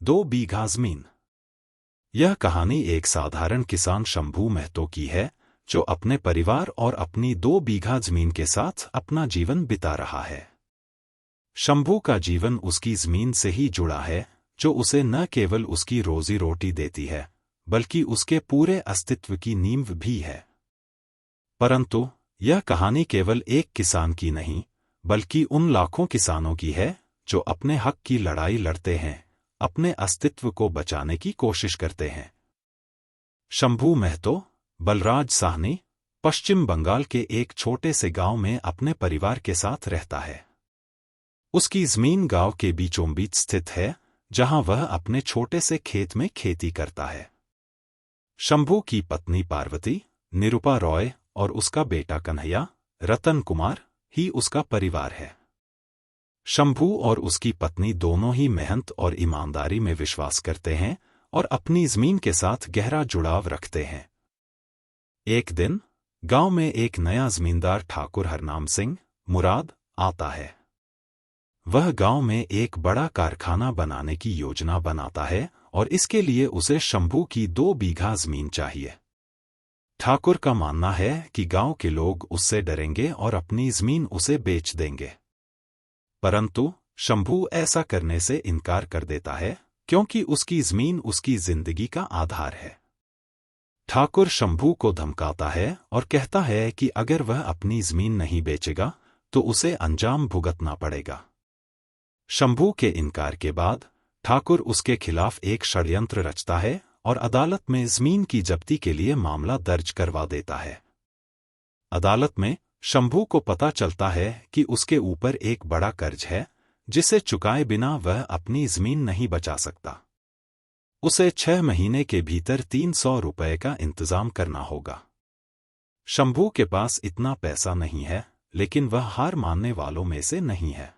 2 बीघा जमीन। यह कहानी एक साधारण किसान शंभू महतो की है, जो अपने परिवार और अपनी 2 बीघा जमीन के साथ अपना जीवन बिता रहा है। शंभू का जीवन उसकी जमीन से ही जुड़ा है, जो उसे न केवल उसकी रोजी रोटी देती है, बल्कि उसके पूरे अस्तित्व की नींव भी है। परंतु यह कहानी केवल एक किसान की नहीं, बल्कि उन लाखों किसानों की है जो अपने हक की लड़ाई लड़ते हैं, अपने अस्तित्व को बचाने की कोशिश करते हैं। शंभू महतो बलराज साहनी पश्चिम बंगाल के एक छोटे से गांव में अपने परिवार के साथ रहता है। उसकी जमीन गांव के बीचों बीच स्थित है, जहां वह अपने छोटे से खेत में खेती करता है। शंभू की पत्नी पार्वती, निरुपा रॉय और उसका बेटा कन्हैया, रतन कुमार ही उसका परिवार है। शंभू और उसकी पत्नी दोनों ही मेहनत और ईमानदारी में विश्वास करते हैं और अपनी जमीन के साथ गहरा जुड़ाव रखते हैं। एक दिन गांव में एक नया जमींदार ठाकुर हरनाम सिंह मुराद आता है। वह गांव में एक बड़ा कारखाना बनाने की योजना बनाता है और इसके लिए उसे शंभू की 2 बीघा जमीन चाहिए। ठाकुर का मानना है कि गांव के लोग उससे डरेंगे और अपनी जमीन उसे बेच देंगे। परंतु शंभू ऐसा करने से इनकार कर देता है, क्योंकि उसकी जमीन उसकी जिंदगी का आधार है। ठाकुर शंभू को धमकाता है और कहता है कि अगर वह अपनी जमीन नहीं बेचेगा तो उसे अंजाम भुगतना पड़ेगा। शंभू के इनकार के बाद ठाकुर उसके खिलाफ एक षड्यंत्र रचता है और अदालत में जमीन की जब्ती के लिए मामला दर्ज करवा देता है। अदालत में शंभू को पता चलता है कि उसके ऊपर एक बड़ा कर्ज है, जिसे चुकाए बिना वह अपनी जमीन नहीं बचा सकता। उसे 6 महीने के भीतर 300 रुपए का इंतजाम करना होगा। शंभू के पास इतना पैसा नहीं है, लेकिन वह हार मानने वालों में से नहीं है।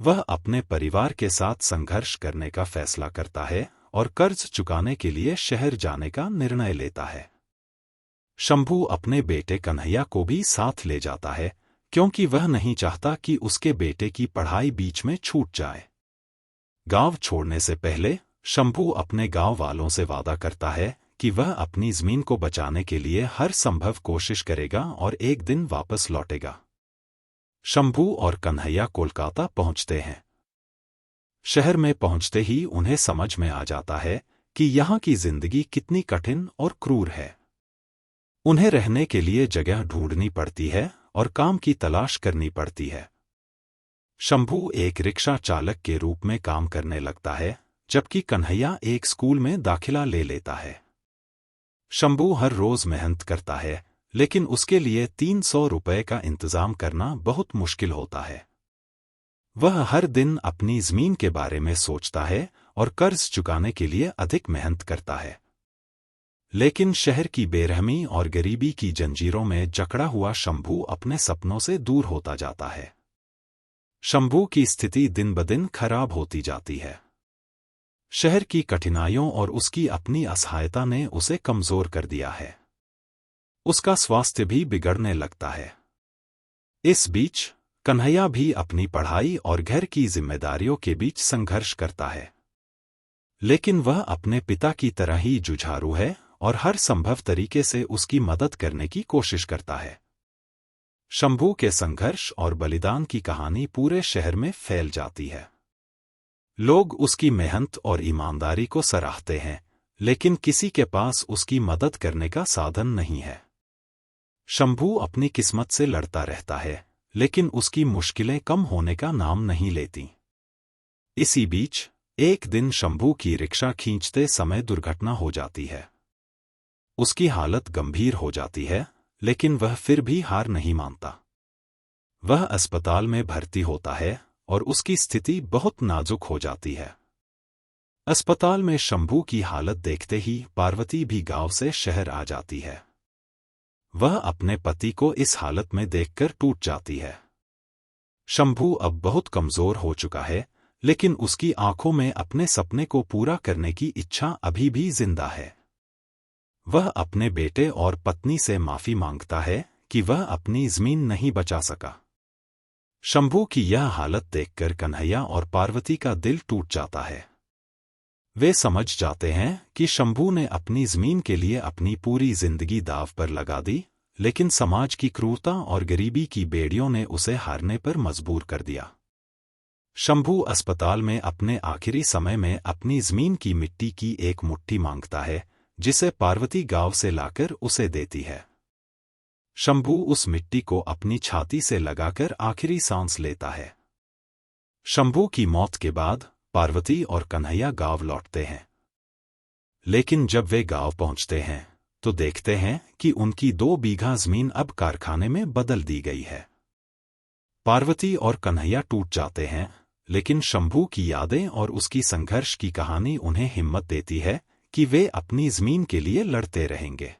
वह अपने परिवार के साथ संघर्ष करने का फैसला करता है और कर्ज चुकाने के लिए शहर जाने का निर्णय लेता है। शंभू अपने बेटे कन्हैया को भी साथ ले जाता है, क्योंकि वह नहीं चाहता कि उसके बेटे की पढ़ाई बीच में छूट जाए। गांव छोड़ने से पहले शंभू अपने गांव वालों से वादा करता है कि वह अपनी जमीन को बचाने के लिए हर संभव कोशिश करेगा और एक दिन वापस लौटेगा। शंभू और कन्हैया कोलकाता पहुंचते हैं। शहर में पहुंचते ही उन्हें समझ में आ जाता है कि यहाँ की जिंदगी कितनी कठिन और क्रूर है। उन्हें रहने के लिए जगह ढूंढनी पड़ती है और काम की तलाश करनी पड़ती है। शंभू एक रिक्शा चालक के रूप में काम करने लगता है, जबकि कन्हैया एक स्कूल में दाखिला ले लेता है। शंभू हर रोज मेहनत करता है, लेकिन उसके लिए 300 रुपए का इंतजाम करना बहुत मुश्किल होता है। वह हर दिन अपनी जमीन के बारे में सोचता है और कर्ज चुकाने के लिए अधिक मेहनत करता है। लेकिन शहर की बेरहमी और गरीबी की जंजीरों में जकड़ा हुआ शंभू अपने सपनों से दूर होता जाता है। शंभू की स्थिति दिन ब दिन खराब होती जाती है। शहर की कठिनाइयों और उसकी अपनी असहायता ने उसे कमजोर कर दिया है। उसका स्वास्थ्य भी बिगड़ने लगता है। इस बीच कन्हैया भी अपनी पढ़ाई और घर की जिम्मेदारियों के बीच संघर्ष करता है। लेकिन वह अपने पिता की तरह ही जुझारू है और हर संभव तरीके से उसकी मदद करने की कोशिश करता है। शंभू के संघर्ष और बलिदान की कहानी पूरे शहर में फैल जाती है। लोग उसकी मेहनत और ईमानदारी को सराहते हैं, लेकिन किसी के पास उसकी मदद करने का साधन नहीं है। शंभू अपनी किस्मत से लड़ता रहता है, लेकिन उसकी मुश्किलें कम होने का नाम नहीं लेती। इसी बीच एक दिन शंभू की रिक्शा खींचते समय दुर्घटना हो जाती है। उसकी हालत गंभीर हो जाती है, लेकिन वह फिर भी हार नहीं मानता। वह अस्पताल में भर्ती होता है और उसकी स्थिति बहुत नाजुक हो जाती है। अस्पताल में शंभू की हालत देखते ही पार्वती भी गांव से शहर आ जाती है। वह अपने पति को इस हालत में देखकर टूट जाती है। शंभू अब बहुत कमजोर हो चुका है, लेकिन उसकी आंखों में अपने सपने को पूरा करने की इच्छा अभी भी जिंदा है। वह अपने बेटे और पत्नी से माफी मांगता है कि वह अपनी जमीन नहीं बचा सका। शंभू की यह हालत देखकर कन्हैया और पार्वती का दिल टूट जाता है। वे समझ जाते हैं कि शंभू ने अपनी जमीन के लिए अपनी पूरी जिंदगी दांव पर लगा दी, लेकिन समाज की क्रूरता और गरीबी की बेड़ियों ने उसे हारने पर मजबूर कर दिया। शंभू अस्पताल में अपने आखिरी समय में अपनी जमीन की मिट्टी की एक मुट्ठी मांगता है, जिसे पार्वती गांव से लाकर उसे देती है। शंभू उस मिट्टी को अपनी छाती से लगाकर आखिरी सांस लेता है। शंभू की मौत के बाद पार्वती और कन्हैया गांव लौटते हैं। लेकिन जब वे गांव पहुंचते हैं तो देखते हैं कि उनकी 2 बीघा जमीन अब कारखाने में बदल दी गई है। पार्वती और कन्हैया टूट जाते हैं, लेकिन शंभू की यादें और उसकी संघर्ष की कहानी उन्हें हिम्मत देती है कि वे अपनी जमीन के लिए लड़ते रहेंगे।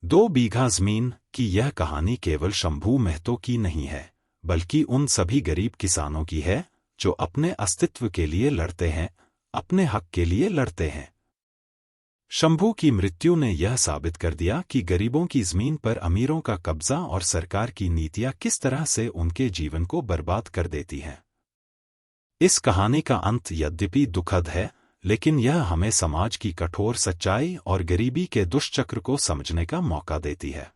2 बीघा जमीन की यह कहानी केवल शंभू महतो की नहीं है, बल्कि उन सभी गरीब किसानों की है जो अपने अस्तित्व के लिए लड़ते हैं, अपने हक के लिए लड़ते हैं। शंभू की मृत्यु ने यह साबित कर दिया कि गरीबों की जमीन पर अमीरों का कब्जा और सरकार की नीतियां किस तरह से उनके जीवन को बर्बाद कर देती हैं। इस कहानी का अंत यद्यपि दुखद है, लेकिन यह हमें समाज की कठोर सच्चाई और गरीबी के दुष्चक्र को समझने का मौका देती है।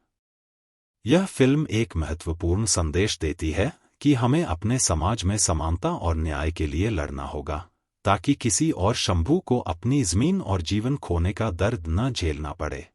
यह फिल्म एक महत्वपूर्ण संदेश देती है कि हमें अपने समाज में समानता और न्याय के लिए लड़ना होगा, ताकि किसी और शंभू को अपनी जमीन और जीवन खोने का दर्द न झेलना पड़े।